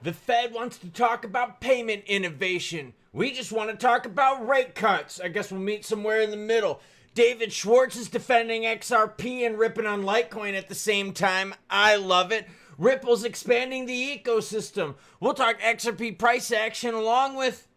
The Fed wants to talk about payment innovation. We just want to talk about rate cuts. I guess we'll meet somewhere in the middle. David Schwartz is defending XRP and ripping on Litecoin at the same time. I love it. Ripple's expanding the ecosystem. We'll talk XRP price action along with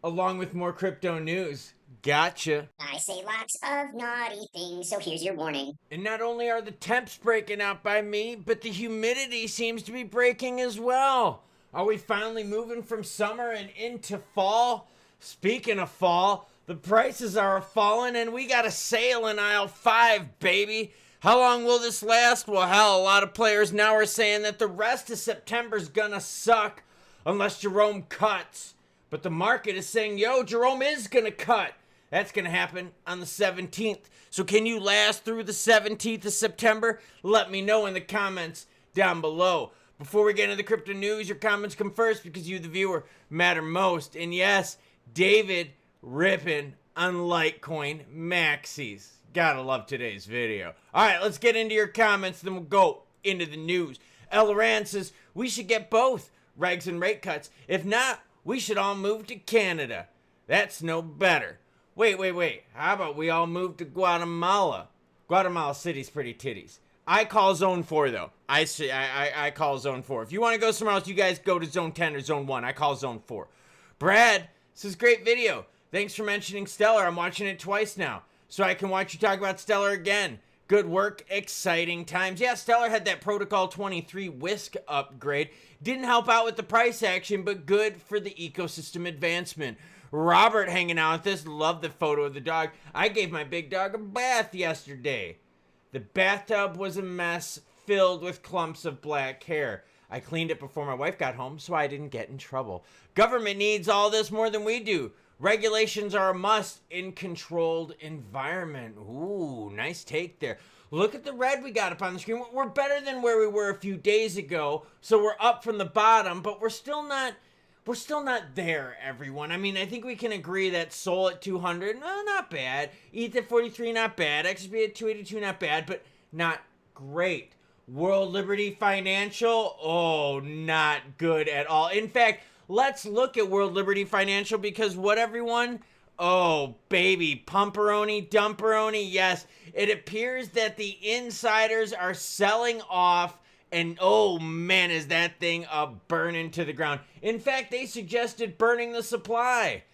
more crypto news. Gotcha. I say lots of naughty things, so here's your warning. And not only are the temps breaking out by me, but the humidity seems to be breaking as well. Are we finally moving from summer and into fall? Speaking of fall, the prices are falling and we got a sale in aisle 5, baby. How long will this last? Well, hell, a lot of players now are saying that the rest of September's gonna suck unless Jerome cuts. But the market is saying, yo, Jerome is gonna cut. That's gonna happen on the 17th. So can you last through the 17th of September? Let me know in the comments down below. Before we get into the crypto news, your comments come first because you, the viewer, matter most. And yes, David ripping on Litecoin maxis. Gotta love today's video. All right, let's get into your comments, then we'll go into the news. El Loran says, we should get both regs and rate cuts. If not, we should all move to Canada. That's no better. Wait. How about we all move to Guatemala? Guatemala City's pretty titties. I call zone 4 though. I call zone 4. If you want to go somewhere else, you guys go to zone 10 or zone 1. I call zone 4. Brad, this is a great video. Thanks for mentioning Stellar. I'm watching it twice now, so I can watch you talk about Stellar again. Good work, exciting times. Yeah, Stellar had that Protocol 23 Whisk upgrade. Didn't help out with the price action, but good for the ecosystem advancement. Robert hanging out with this. Love the photo of the dog. I gave my big dog a bath yesterday. The bathtub was a mess filled with clumps of black hair. I cleaned it before my wife got home so I didn't get in trouble. Government needs all this more than we do. Regulations are a must in controlled environment. Ooh, nice take there. Look at the red we got up on the screen. We're better than where we were a few days ago. So we're up from the bottom, but we're still not there, everyone. I mean, I think we can agree that Sol at 200, no, not bad. ETH at 43, not bad. XRP at 282, not bad, but not great. World Liberty Financial, oh, not good at all. In fact, let's look at World Liberty Financial because what, everyone? Oh, baby, pumperoni, dumperoni, yes. It appears that the insiders are selling off. And oh man, is that thing burning to the ground. In fact, they suggested burning the supply.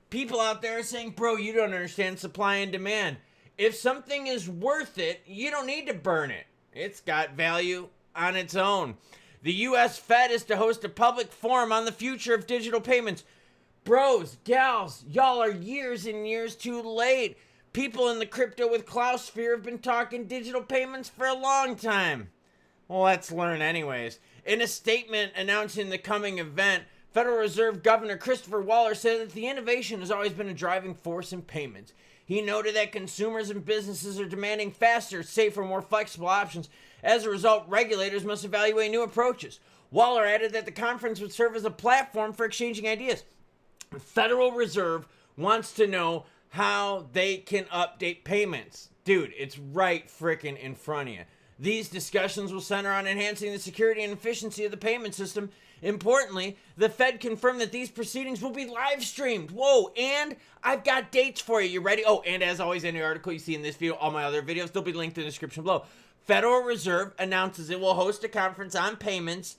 People out there are saying, bro, you don't understand supply and demand. If something is worth it, you don't need to burn it. It's got value on its own. The US Fed is to host a public forum on the future of digital payments. Bros, gals, y'all are years and years too late. People in the crypto with clout sphere have been talking digital payments for a long time. Well, let's learn anyways. In a statement announcing the coming event, Federal Reserve Governor Christopher Waller said that the innovation has always been a driving force in payments. He noted that consumers and businesses are demanding faster, safer, more flexible options. As a result, regulators must evaluate new approaches. Waller added that the conference would serve as a platform for exchanging ideas. The Federal Reserve wants to know how they can update payments. Dude, it's right frickin' in front of you. These discussions will center on enhancing the security and efficiency of the payment system. Importantly, the Fed confirmed that these proceedings will be live streamed. Whoa, and I've got dates for you. You ready? Oh, and as always, any article you see in this video, all my other videos, they'll be linked in the description below. Federal Reserve announces it will host a conference on payments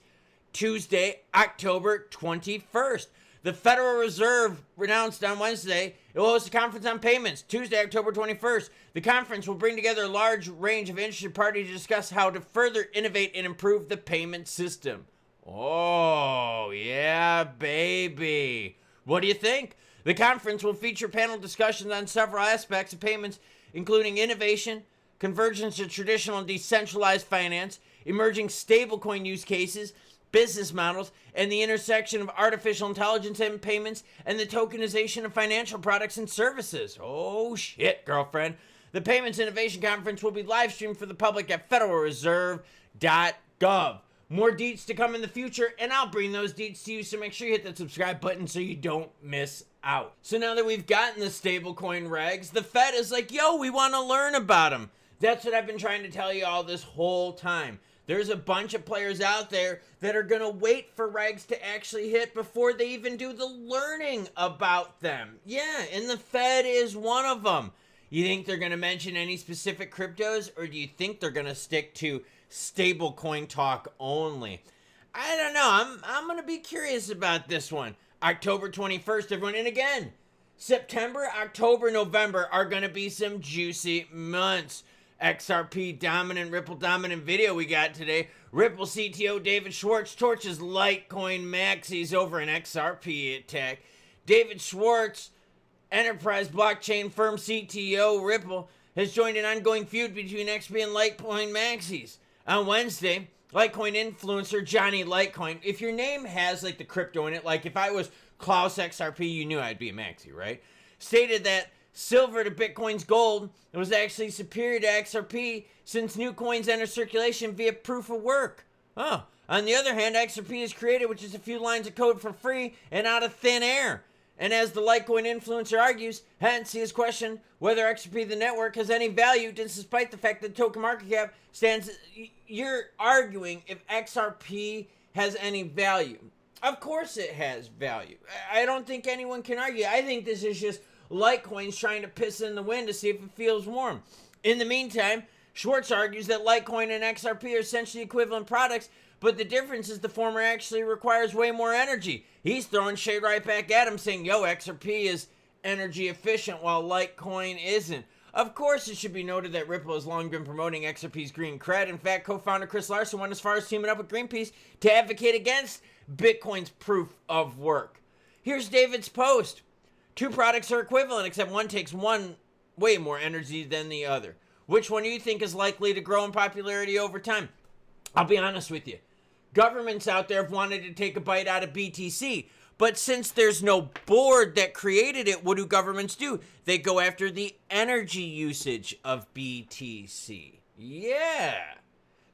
Tuesday, October 21st. The Federal Reserve announced on Wednesday it will host a conference on payments Tuesday, October 21st. The conference will bring together a large range of interested parties to discuss how to further innovate and improve the payment system. Oh, yeah, baby. What do you think? The conference will feature panel discussions on several aspects of payments, including innovation, convergence to traditional and decentralized finance, emerging stablecoin use cases, business models, and the intersection of artificial intelligence and payments, and the tokenization of financial products and services. Oh shit, girlfriend. The Payments Innovation Conference will be live streamed for the public at federalreserve.gov. More deets to come in the future, and I'll bring those deets to you, so make sure you hit that subscribe button so you don't miss out. So now that we've gotten the stablecoin regs, the Fed is like, yo, we want to learn about them. That's what I've been trying to tell you all this whole time. There's a bunch of players out there that are going to wait for regs to actually hit before they even do the learning about them. Yeah, and the Fed is one of them. You think they're going to mention any specific cryptos, or do you think they're going to stick to stablecoin talk only? I don't know. I'm going to be curious about this one. October 21st, everyone. And again, September, October, November are going to be some juicy months. XRP dominant, Ripple dominant video we got today. Ripple CTO David Schwartz torches Litecoin maxis over an XRP attack. David Schwartz, enterprise blockchain firm CTO Ripple, has joined an ongoing feud between XRP and Litecoin maxis. On Wednesday, Litecoin influencer Johnny Litecoin, if your name has like the crypto in it, like if I was Klaus XRP, you knew I'd be a maxi, right? Stated that silver to Bitcoin's gold was actually superior to XRP since new coins enter circulation via proof of work. Oh, on the other hand, XRP is created with just a few lines of code for free and out of thin air. And as the Litecoin influencer argues, hence he has questioned whether XRP the network has any value despite the fact that token market cap stands. You're arguing if XRP has any value. Of course it has value. I don't think anyone can argue. I think this is just Litecoin's trying to piss in the wind to see if it feels warm. In the meantime, Schwartz argues that Litecoin and XRP are essentially equivalent products, but the difference is the former actually requires way more energy. He's throwing shade right back at him, saying, yo, XRP is energy efficient while Litecoin isn't. Of course, it should be noted that Ripple has long been promoting XRP's green cred. In fact, co-founder Chris Larson went as far as teaming up with Greenpeace to advocate against Bitcoin's proof of work. Here's David's post. Two products are equivalent, except one takes way more energy than the other. Which one do you think is likely to grow in popularity over time? I'll be honest with you. Governments out there have wanted to take a bite out of BTC. But since there's no board that created it, what do governments do? They go after the energy usage of BTC. Yeah.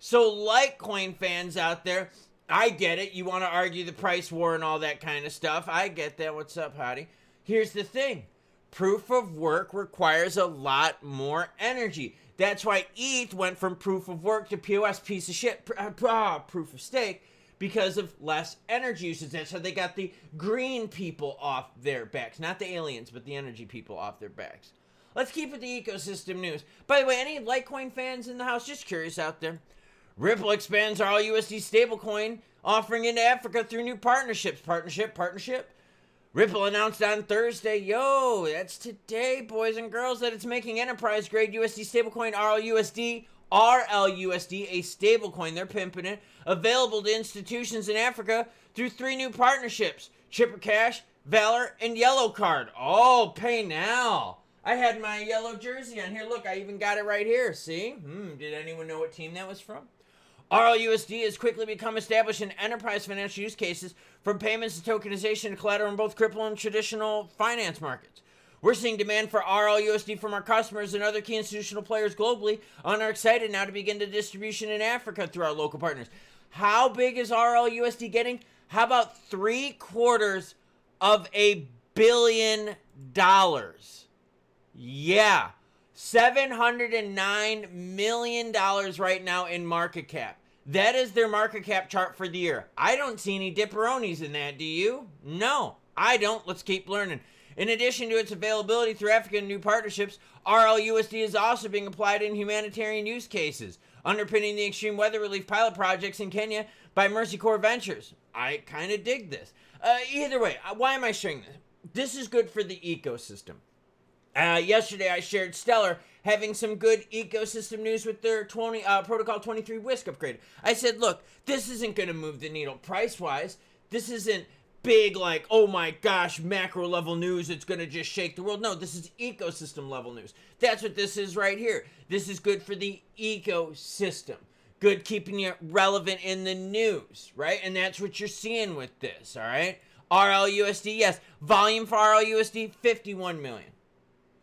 So Litecoin fans out there, I get it. You want to argue the price war and all that kind of stuff. I get that. What's up, Hottie? Here's the thing. Proof of work requires a lot more energy. That's why ETH went from proof of work to POS, piece of shit, proof of stake, because of less energy usage. That's how they got the green people off their backs. Not the aliens, but the energy people off their backs. Let's keep with the ecosystem news. By the way, any Litecoin fans in the house, just curious out there. Ripple expands RLUSD stablecoin offering into Africa through new partnerships. Partnership. Ripple announced on Thursday, that's today, boys and girls, that it's making enterprise-grade USD stablecoin RLUSD, a stablecoin, they're pimping it, available to institutions in Africa through 3 new partnerships, Chipper Cash, Valor, and Yellow Card. Oh, pay now. I had my yellow jersey on here. Look, I even got it right here. See? Did anyone know what team that was from? RLUSD has quickly become established in enterprise financial use cases, from payments to tokenization to collateral in both crypto and traditional finance markets. We're seeing demand for RLUSD from our customers and other key institutional players globally, and are excited now to begin the distribution in Africa through our local partners. How big is RLUSD getting? How about $750 million? Yeah. $709 million right now in market cap. That is their market cap chart for the year. I don't see any dipperonis in that, do you? No, I don't. Let's keep learning. In addition to its availability through African new partnerships, RLUSD is also being applied in humanitarian use cases, underpinning the extreme weather relief pilot projects in Kenya by Mercy Corps Ventures. I kind of dig this. Either way, why am I sharing this? This is good for the ecosystem. Yesterday, I shared Stellar having some good ecosystem news with their Protocol 23 Whisk upgrade. I said, look, this isn't going to move the needle price-wise. This isn't big, like, oh my gosh, macro-level news. It's going to just shake the world. No, this is ecosystem-level news. That's what this is right here. This is good for the ecosystem. Good keeping you relevant in the news, right? And that's what you're seeing with this, all right? RLUSD, yes. Volume for RLUSD, 51 million.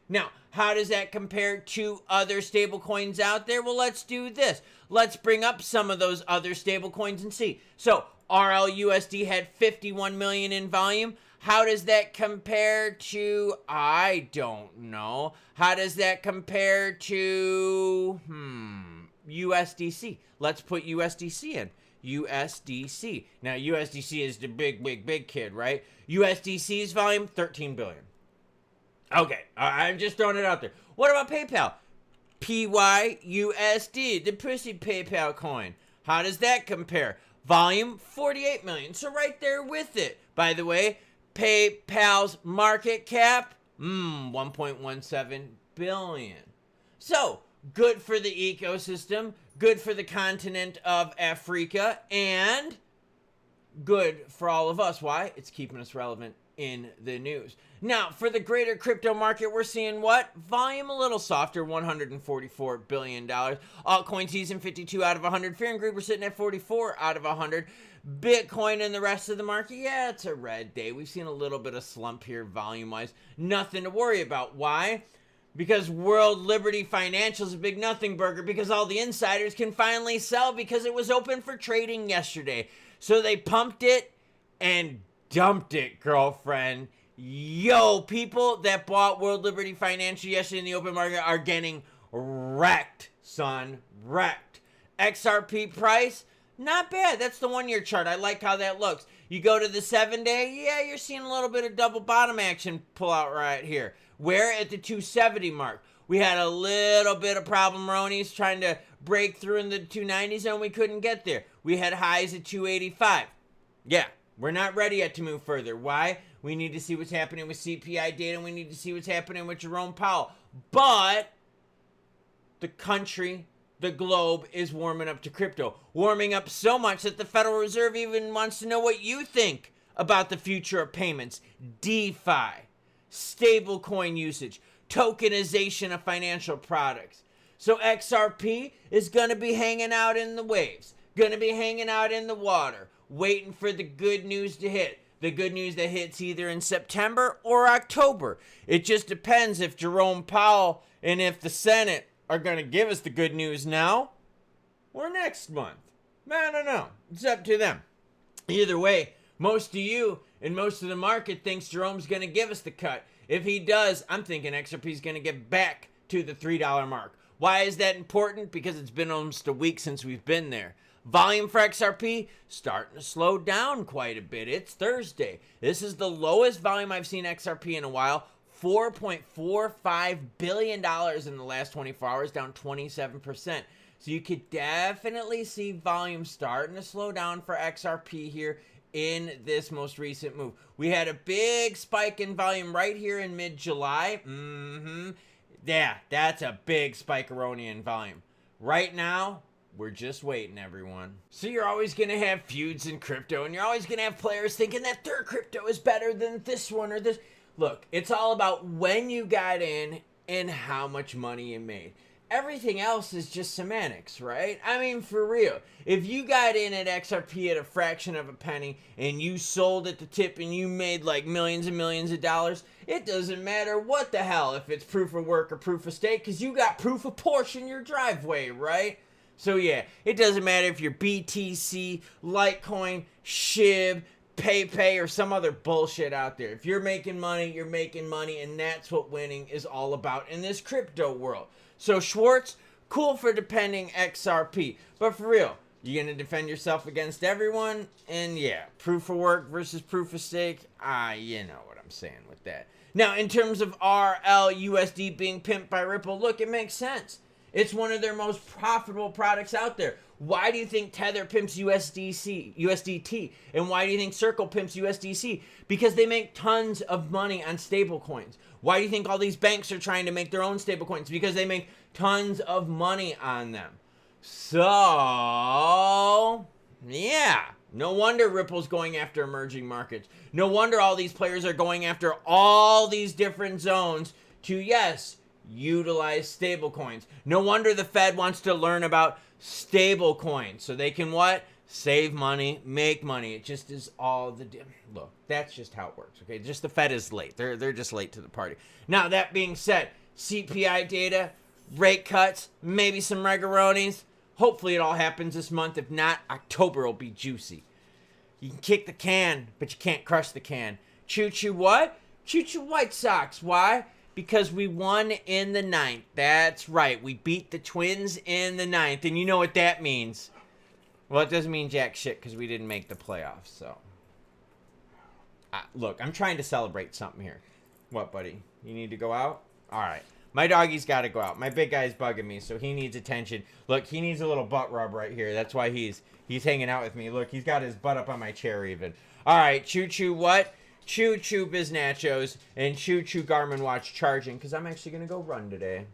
Now, how does that compare to other stable coins out there? Well, let's do this. Let's bring up some of those other stable coins and see. So, RLUSD had 51 million in volume. How does that compare to, I don't know. How does that compare to, USDC. Let's put USDC in. USDC. Now, USDC is the big kid, right? USDC's volume, 13 billion. Okay, I'm just throwing it out there. What about PayPal? PYUSD, the pussy PayPal coin. How does that compare? Volume, 48 million. So right there with it. By the way, PayPal's market cap, 1.17 billion. So, good for the ecosystem, good for the continent of Africa, and good for all of us. Why? It's keeping us relevant in the news. Now, for the greater crypto market, we're seeing what? Volume a little softer, $144 billion. Altcoin season, 52 out of 100. Fear and greed, we're sitting at 44 out of 100. Bitcoin and the rest of the market, yeah, it's a red day. We've seen a little bit of slump here volume-wise. Nothing to worry about. Why? Because World Liberty Financial is a big nothing burger, because all the insiders can finally sell because it was open for trading yesterday. So they pumped it and dumped it, girlfriend. Yo, people that bought World Liberty Financial yesterday in the open market are getting wrecked, son. Wrecked. XRP price, not bad. That's the 1-year chart. I like how that looks. You go to the 7-day, yeah, you're seeing a little bit of double bottom action pull out right here. We're at the 270 mark. We had a little bit of problem Ronies trying to break through in the 290s and we couldn't get there. We had highs at 285. Yeah, we're not ready yet to move further. Why? We need to see what's happening with CPI data and we need to see what's happening with Jerome Powell. But the country, the globe is warming up to crypto. Warming up so much that the Federal Reserve even wants to know what you think about the future of payments. DeFi, stablecoin usage, tokenization of financial products. So XRP is going to be hanging out in the waves, going to be hanging out in the water, waiting for the good news to hit. The good news that hits either in September or October. It just depends if Jerome Powell and if the Senate are going to give us the good news now or next month. I don't know. It's up to them. Either way, most of you and most of the market thinks Jerome's going to give us the cut. If he does, I'm thinking XRP is going to get back to the $3 mark. Why is that important? Because it's been almost a week since we've been there. Volume for XRP starting to slow down quite a bit. It's Thursday. This is the lowest volume I've seen XRP in a while. $4.45 billion in the last 24 hours, down 27%. So you could definitely see volume starting to slow down for XRP here in this most recent move. We had a big spike in volume right here in mid-July. Yeah, that's a big spike-a-roni in volume. Right now, we're just waiting, everyone. So you're always going to have feuds in crypto, and you're always going to have players thinking that their crypto is better than this one or this. Look, it's all about when you got in and how much money you made. Everything else is just semantics, right? I mean, for real. If you got in at XRP at a fraction of a penny and you sold at the tip and you made like millions and millions of dollars, it doesn't matter what the hell if it's proof of work or proof of stake, because you got proof of Porsche in your driveway, right? So yeah, it doesn't matter if you're BTC, Litecoin, SHIB, PayPay, or some other bullshit out there. If you're making money, you're making money, and that's what winning is all about in this crypto world. So Schwartz, cool for defending XRP, but for real, you're going to defend yourself against everyone, and yeah, proof of work versus proof of stake, you know what I'm saying with that. Now, in terms of RLUSD being pimped by Ripple, look, it makes sense. It's one of their most profitable products out there. Why do you think Tether pimps USDT? And why do you think Circle pimps USDC? Because they make tons of money on stablecoins. Why do you think all these banks are trying to make their own stablecoins? Because they make tons of money on them. So, yeah. No wonder Ripple's going after emerging markets. No wonder all these players are going after all these different zones to, yes, utilize stablecoins. No wonder the Fed wants to learn about stablecoins so they can what? Save money, make money. It just is all the look. That's just how it works. Okay, just the Fed is late. They're just late to the party. Now that being said, CPI data, rate cuts, maybe some regaronis. Hopefully it all happens this month. If not, October will be juicy. You can kick the can, but you can't crush the can. Choo choo what? Choo choo White Sox. Why? Because we won in the 9th. That's right. We beat the Twins in the 9th. And you know what that means. Well, it doesn't mean jack shit because we didn't make the playoffs. So, look, I'm trying to celebrate something here. What, buddy? You need to go out? All right. My doggy's got to go out. My big guy's bugging me, so he needs attention. Look, he needs a little butt rub right here. That's why he's hanging out with me. Look, he's got his butt up on my chair even. All right, choo-choo what? Choo-choo Biz Nachos and choo-choo Garmin watch charging because I'm actually going to go run today.